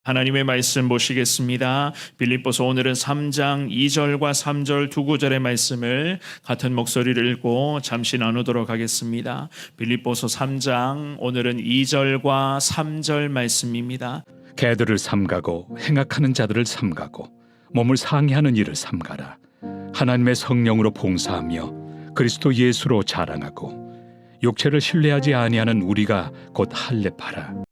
하나님의 말씀 보시겠습니다. 빌립보서 오늘은 3장 2절과 3절 두 구절의 말씀을 같은 목소리를 읽고 잠시 나누도록 하겠습니다. 빌립보서 3장 오늘은 2절과 3절 말씀입니다. 개들을 삼가고 행악하는 자들을 삼가고 몸을 상해하는 일을 삼가라. 하나님의 성령으로 봉사하며 그리스도 예수로 자랑하고 육체를 신뢰하지 아니하는 우리가 곧 할례파라.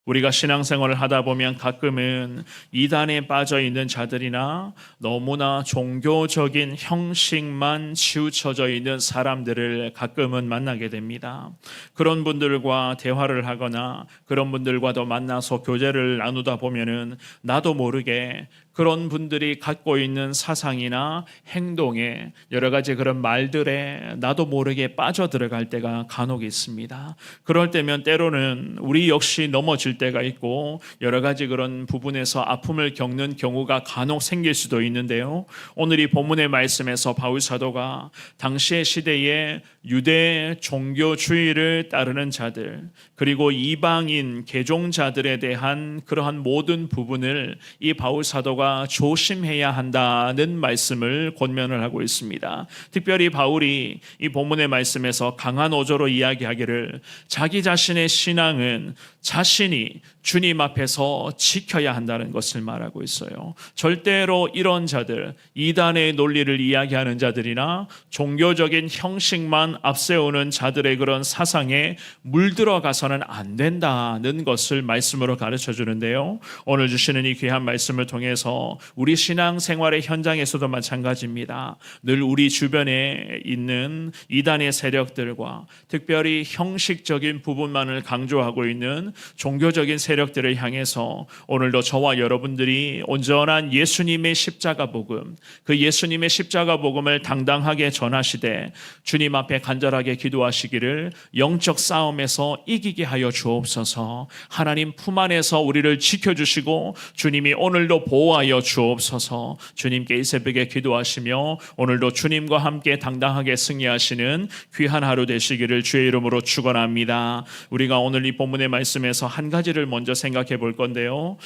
우리가 신앙생활을 하다 보면 가끔은 이단에 빠져 있는 자들이나 너무나 종교적인 형식만 치우쳐져 있는 사람들을 가끔은 만나게 됩니다. 그런 분들과 대화를 하거나 그런 분들과도 만나서 교제를 나누다 보면은 나도 모르게 그런 분들이 갖고 있는 사상이나 행동에 여러 가지 그런 말들에 나도 모르게 빠져들어갈 때가 간혹 있습니다. 그럴 때면 때로는 우리 역시 넘어질 때가 있고 여러 가지 그런 부분에서 아픔을 겪는 경우가 간혹 생길 수도 있는데요. 오늘 이 본문의 말씀에서 바울 사도가 당시의 시대에 유대 종교주의를 따르는 자들 그리고 이방인 개종자들에 대한 그러한 모든 부분을 이 바울 사도가 조심해야 한다는 말씀을 권면을 하고 있습니다. 특별히 바울이 이 본문의 말씀에서 강한 어조로 이야기하기를 자기 자신의 신앙은 자신이 주님 앞에서 지켜야 한다는 것을 말하고 있어요. 절대로 이런 자들, 이단의 논리를 이야기하는 자들이나 종교적인 형식만 앞세우는 자들의 그런 사상에 물들어가서는 안 된다는 것을 말씀으로 가르쳐 주는데요. 오늘 주시는 이 귀한 말씀을 통해서 우리 신앙생활의 현장에서도 마찬가지입니다. 늘 우리 주변에 있는 이단의 세력들과 특별히 형식적인 부분만을 강조하고 있는 종교적인 세력들을 향해서 오늘도 저와 여러분들이 온전한 예수님의 십자가 복음, 그 예수님의 십자가 복음을 당당하게 전하시되 주님 앞에 간절하게 기도하시기를 영적 싸움에서 이기게 하여 주옵소서. 하나님 품 안에서 우리를 지켜주시고 주님이 오늘도 보호하여 주옵소서. 주님께 이 새벽에 기도하시며 오늘도 주님과 함께 당당하게 승리하시는 귀한 하루 되시기를 주의 이름으로 축원합니다. 우리가 오늘 이 본문의 말씀에서 한 가지를 먼저 생각해 볼 건데요.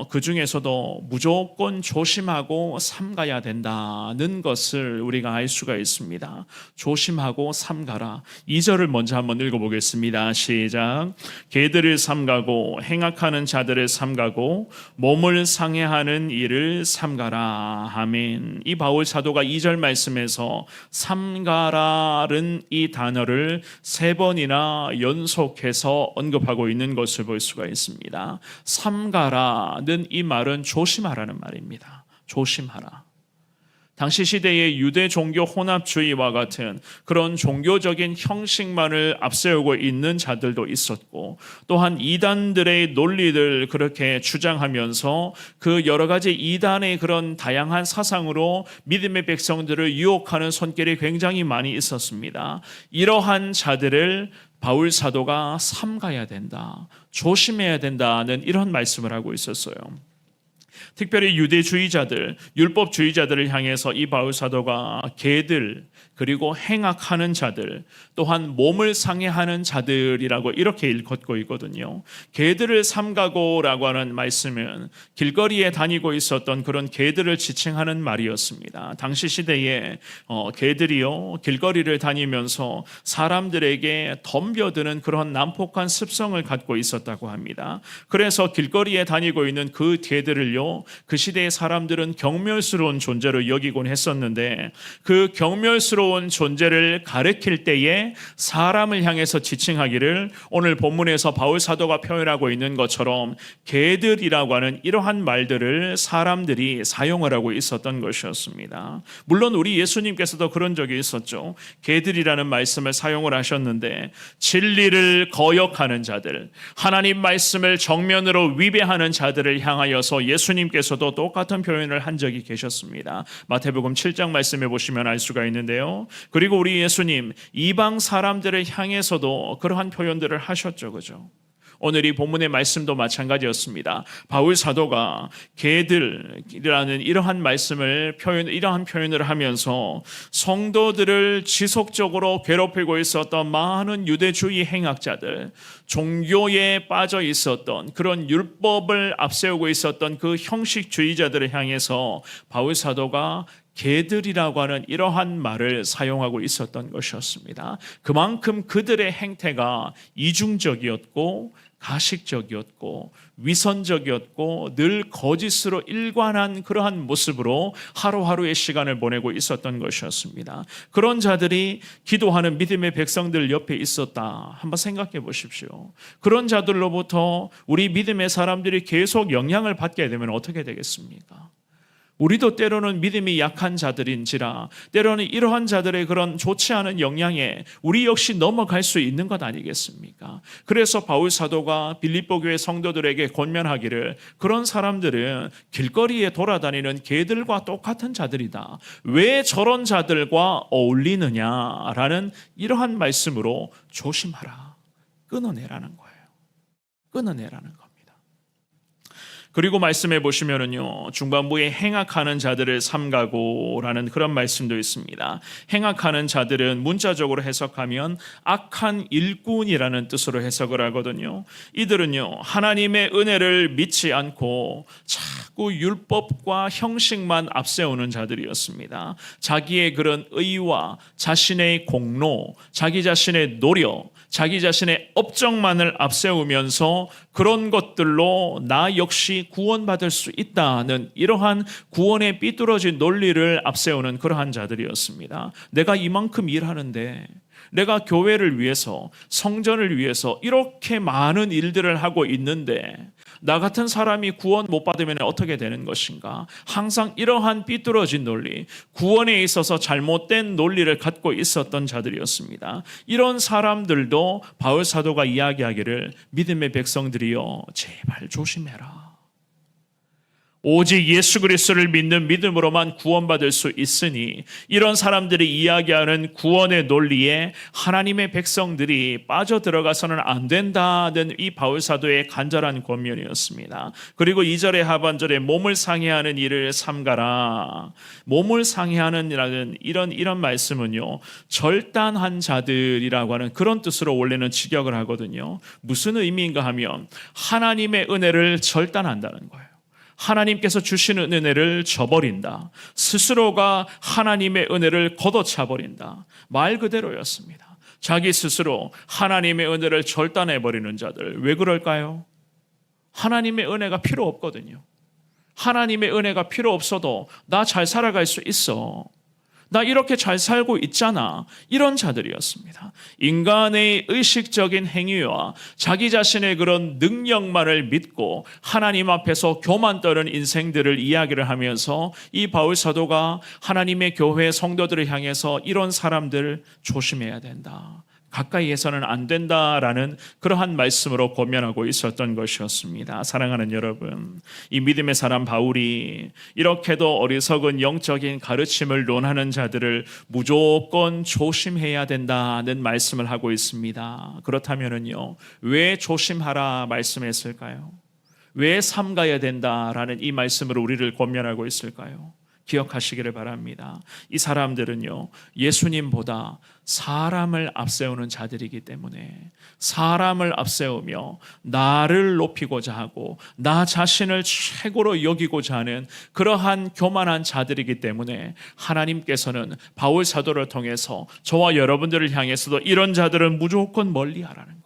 그 중에서도 무조건 조심하고 삼가야 된다는 것을 우리가 알 수가 있습니다. 조심하고 삼가라. 2절을 먼저 한번 읽어보겠습니다. 시작. 개들을 삼가고 행악하는 자들을 삼가고 몸을 상해하는 일을 삼가라. 아멘. 이 바울 사도가 2절 말씀에서 삼가라는 이 단어를 3번이나 연속해서 언급하고 있는 것을 볼 수가 있습니다. 삼가라는 이 말은 조심하라는 말입니다. 조심하라. 당시 시대의 유대 종교 혼합주의와 같은 그런 종교적인 형식만을 앞세우고 있는 자들도 있었고 또한 이단들의 논리를 그렇게 주장하면서 그 여러 가지 이단의 그런 다양한 사상으로 믿음의 백성들을 유혹하는 손길이 굉장히 많이 있었습니다. 이러한 자들을 바울 사도가 삼가야 된다, 조심해야 된다는 이런 말씀을 하고 있었어요. 특별히 유대주의자들, 율법주의자들을 향해서 이 바울 사도가 개들 그리고 행악하는 자들 또한 몸을 상해하는 자들이라고 이렇게 일컫고 있거든요. 개들을 삼가고라고 하는 말씀은 길거리에 다니고 있었던 그런 개들을 지칭하는 말이었습니다. 당시 시대에 개들이요 길거리를 다니면서 사람들에게 덤벼드는 그런 난폭한 습성을 갖고 있었다고 합니다. 그래서 길거리에 다니고 있는 그 개들을요 그 시대의 사람들은 경멸스러운 존재로 여기곤 했었는데 그 경멸스러운 존재를 가리킬 때에 사람을 향해서 지칭하기를 오늘 본문에서 바울 사도가 표현하고 있는 것처럼 개들이라고 하는 이러한 말들을 사람들이 사용을 하고 있었던 것이었습니다. 물론 우리 예수님께서도 그런 적이 있었죠. 개들이라는 말씀을 사용을 하셨는데 진리를 거역하는 자들, 하나님 말씀을 정면으로 위배하는 자들을 향하여서 예수님께서도 똑같은 표현을 한 적이 계셨습니다. 마태복음 7장 말씀에 보시면 알 수가 있는데요. 그리고 우리 예수님 이방 사람들을 향해서도 그러한 표현들을 하셨죠. 그죠? 오늘 이 본문의 말씀도 마찬가지였습니다. 바울 사도가 개들이라는 이러한 표현을 하면서 성도들을 지속적으로 괴롭히고 있었던 많은 유대주의 행학자들, 종교에 빠져 있었던 그런 율법을 앞세우고 있었던 그 형식주의자들을 향해서 바울 사도가 개들이라고 하는 이러한 말을 사용하고 있었던 것이었습니다. 그만큼 그들의 행태가 이중적이었고 가식적이었고 위선적이었고 늘 거짓으로 일관한 그러한 모습으로 하루하루의 시간을 보내고 있었던 것이었습니다. 그런 자들이 기도하는 믿음의 백성들 옆에 있었다. 한번 생각해 보십시오. 그런 자들로부터 우리 믿음의 사람들이 계속 영향을 받게 되면 어떻게 되겠습니까? 우리도 때로는 믿음이 약한 자들인지라 때로는 이러한 자들의 그런 좋지 않은 영향에 우리 역시 넘어갈 수 있는 것 아니겠습니까? 그래서 바울 사도가 빌립보 교회 성도들에게 권면하기를 그런 사람들은 길거리에 돌아다니는 개들과 똑같은 자들이다. 왜 저런 자들과 어울리느냐라는 이러한 말씀으로 조심하라. 끊어내라는 거예요. 끊어내라는 겁니다. 그리고 말씀해 보시면은요, 중반부에 행악하는 자들을 삼가고라는 그런 말씀도 있습니다. 행악하는 자들은 문자적으로 해석하면 악한 일꾼이라는 뜻으로 해석을 하거든요. 이들은요, 하나님의 은혜를 믿지 않고 자꾸 율법과 형식만 앞세우는 자들이었습니다. 자기의 그런 의와 자신의 공로, 자기 자신의 노력, 자기 자신의 업적만을 앞세우면서 그런 것들로 나 역시 구원받을 수 있다는 이러한 구원의 삐뚤어진 논리를 앞세우는 그러한 자들이었습니다. 내가 이만큼 일하는데, 내가 교회를 위해서, 성전을 위해서 이렇게 많은 일들을 하고 있는데 나 같은 사람이 구원 못 받으면 어떻게 되는 것인가? 항상 이러한 삐뚤어진 논리, 구원에 있어서 잘못된 논리를 갖고 있었던 자들이었습니다. 이런 사람들도 바울 사도가 이야기하기를 믿음의 백성들이여 제발 조심해라. 오직 예수 그리스도를 믿는 믿음으로만 구원받을 수 있으니 이런 사람들이 이야기하는 구원의 논리에 하나님의 백성들이 빠져들어가서는 안 된다는 이 바울 사도의 간절한 권면이었습니다. 그리고 2절의 하반절에 몸을 상해하는 일을 삼가라. 몸을 상해하는 이런 말씀은요, 절단한 자들이라고 하는 그런 뜻으로 원래는 직역을 하거든요. 무슨 의미인가 하면 하나님의 은혜를 절단한다는 거예요. 하나님께서 주시는 은혜를 저버린다. 스스로가 하나님의 은혜를 걷어차버린다. 말 그대로였습니다. 자기 스스로 하나님의 은혜를 절단해버리는 자들. 왜 그럴까요? 하나님의 은혜가 필요 없거든요. 하나님의 은혜가 필요 없어도 나 잘 살아갈 수 있어. 나 이렇게 잘 살고 있잖아. 이런 자들이었습니다. 인간의 의식적인 행위와 자기 자신의 그런 능력만을 믿고 하나님 앞에서 교만 떠는 인생들을 이야기를 하면서 이 바울 사도가 하나님의 교회 성도들을 향해서 이런 사람들 조심해야 된다. 가까이에서는 안 된다라는 그러한 말씀으로 권면하고 있었던 것이었습니다. 사랑하는 여러분, 이 믿음의 사람 바울이 이렇게도 어리석은 영적인 가르침을 논하는 자들을 무조건 조심해야 된다는 말씀을 하고 있습니다. 그렇다면은요, 왜 조심하라 말씀했을까요? 왜 삼가야 된다라는 이 말씀으로 우리를 권면하고 있을까요? 기억하시기를 바랍니다. 이 사람들은요, 예수님보다 사람을 앞세우는 자들이기 때문에 사람을 앞세우며 나를 높이고자 하고 나 자신을 최고로 여기고자 하는 그러한 교만한 자들이기 때문에 하나님께서는 바울 사도를 통해서 저와 여러분들을 향해서도 이런 자들은 무조건 멀리하라는 거예요.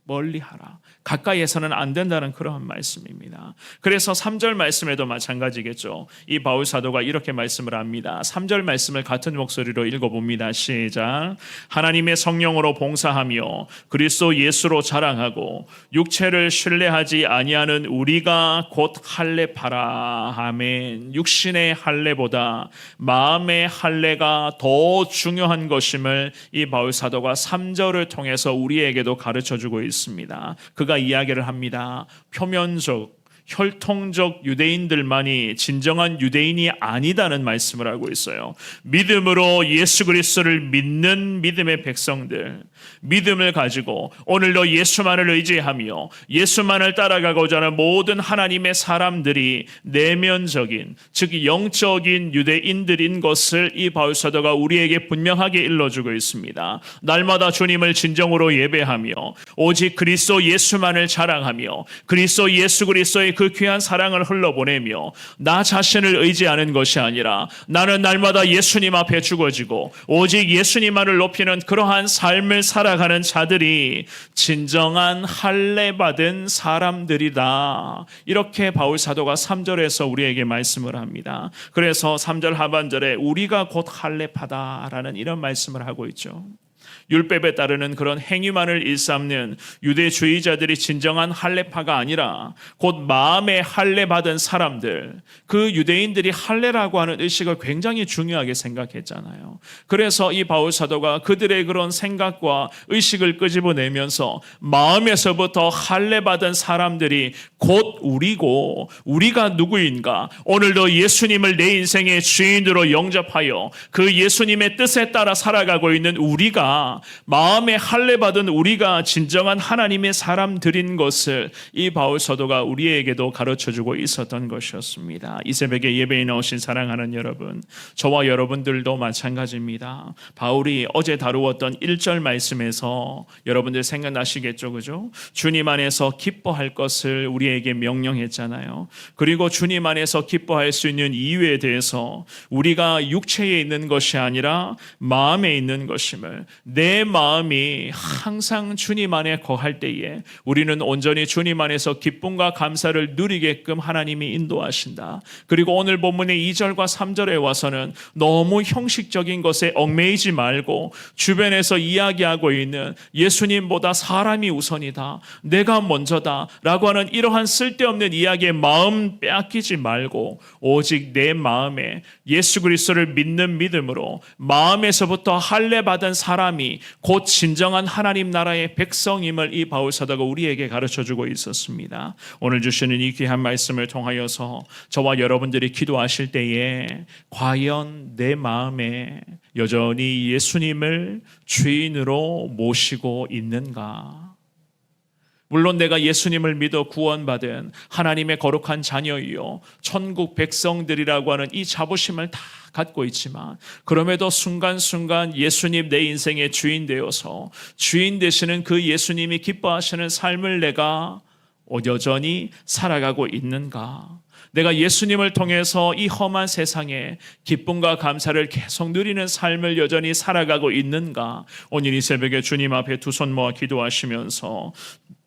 멀리하라. 가까이에서는 안 된다는 그런 말씀입니다. 그래서 3절 말씀에도 마찬가지겠죠. 이 바울 사도가 이렇게 말씀을 합니다. 3절 말씀을 같은 목소리로 읽어봅니다. 시작. 하나님의 성령으로 봉사하며 그리스도 예수로 자랑하고 육체를 신뢰하지 아니하는 우리가 곧 할례파라. 아멘. 육신의 할례보다 마음의 할례가 더 중요한 것임을 이 바울 사도가 3절을 통해서 우리에게도 가르쳐주고 있습니다. 그가 이야기를 합니다. 표면적, 혈통적 유대인들만이 진정한 유대인이 아니다는 말씀을 하고 있어요. 믿음으로 예수 그리스도를 믿는 믿음의 백성들, 믿음을 가지고 오늘도 예수만을 의지하며 예수만을 따라가고자 하는 모든 하나님의 사람들이 내면적인, 즉 영적인 유대인들인 것을 이 바울 사도가 우리에게 분명하게 일러주고 있습니다. 날마다 주님을 진정으로 예배하며 오직 그리스도 예수만을 자랑하며 그리스도 예수 그리스도의 그 귀한 사랑을 흘러보내며 나 자신을 의지하는 것이 아니라 나는 날마다 예수님 앞에 죽어지고 오직 예수님만을 높이는 그러한 삶을 살아가는 자들이 진정한 할례 받은 사람들이다. 이렇게 바울 사도가 3절에서 우리에게 말씀을 합니다. 그래서 3절 하반절에 우리가 곧 할례파다라는 이런 말씀을 하고 있죠. 율법에 따르는 그런 행위만을 일삼는 유대주의자들이 진정한 할례파가 아니라 곧 마음에 할례 받은 사람들, 그 유대인들이 할례라고 하는 의식을 굉장히 중요하게 생각했잖아요. 그래서 이 바울 사도가 그들의 그런 생각과 의식을 끄집어내면서 마음에서부터 할례 받은 사람들이 곧 우리고 우리가 누구인가, 오늘도 예수님을 내 인생의 주인으로 영접하여 그 예수님의 뜻에 따라 살아가고 있는 우리가, 마음에 할례 받은 우리가 진정한 하나님의 사람들인 것을 이 바울 사도가 우리에게도 가르쳐주고 있었던 것이었습니다. 이 새벽에 예배에 나오신 사랑하는 여러분, 저와 여러분들도 마찬가지입니다. 바울이 어제 다루었던 1절 말씀에서 여러분들 생각나시겠죠, 그죠? 주님 안에서 기뻐할 것을 우리에게 명령했잖아요. 그리고 주님 안에서 기뻐할 수 있는 이유에 대해서 우리가 육체에 있는 것이 아니라 마음에 있는 것임을, 내 마음이 항상 주님 안에 거할 때에 우리는 온전히 주님 안에서 기쁨과 감사를 누리게끔 하나님이 인도하신다. 그리고 오늘 본문의 2절과 3절에 와서는 너무 형식적인 것에 얽매이지 말고 주변에서 이야기하고 있는 예수님보다 사람이 우선이다, 내가 먼저다 라고 하는 이러한 쓸데없는 이야기에 마음 빼앗기지 말고 오직 내 마음에 예수 그리스도를 믿는 믿음으로 마음에서부터 할례 받은 사람이 곧 진정한 하나님 나라의 백성임을 이 바울 사도가 우리에게 가르쳐주고 있었습니다. 오늘 주시는 이 귀한 말씀을 통하여서 저와 여러분들이 기도하실 때에 과연 내 마음에 여전히 예수님을 주인으로 모시고 있는가? 물론 내가 예수님을 믿어 구원받은 하나님의 거룩한 자녀이요 천국 백성들이라고 하는 이 자부심을 다 갖고 있지만, 그럼에도 순간순간 예수님 내 인생의 주인 되어서 주인 되시는 그 예수님이 기뻐하시는 삶을 내가 여전히 살아가고 있는가? 내가 예수님을 통해서 이 험한 세상에 기쁨과 감사를 계속 누리는 삶을 여전히 살아가고 있는가? 오늘 이 새벽에 주님 앞에 두 손 모아 기도하시면서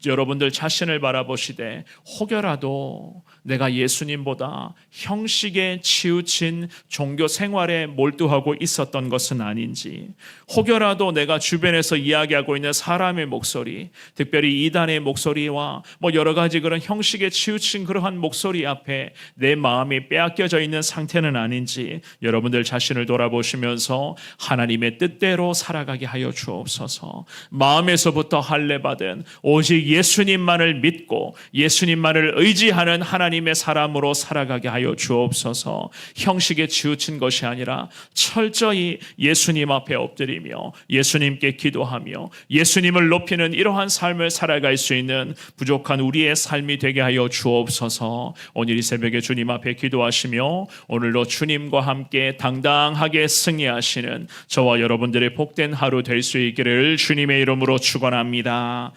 여러분들 자신을 바라보시되 혹여라도 내가 예수님보다 형식에 치우친 종교 생활에 몰두하고 있었던 것은 아닌지, 혹여라도 내가 주변에서 이야기하고 있는 사람의 목소리, 특별히 이단의 목소리와 여러 가지 그런 형식에 치우친 그러한 목소리 앞에 내 마음이 빼앗겨져 있는 상태는 아닌지 여러분들 자신을 돌아보시면서 하나님의 뜻대로 살아가게 하여 주옵소서. 마음에서부터 할례 받은 오직 예수님만을 믿고 예수님만을 의지하는 하나님의 사람으로 살아가게 하여 주옵소서. 형식에 치우친 것이 아니라 철저히 예수님 앞에 엎드리며 예수님께 기도하며 예수님을 높이는 이러한 삶을 살아갈 수 있는 부족한 우리의 삶이 되게 하여 주옵소서. 오늘 이 새벽에 주님 앞에 기도하시며 오늘도 주님과 함께 당당하게 승리하시는 저와 여러분들의 복된 하루 될 수 있기를 주님의 이름으로 축원합니다.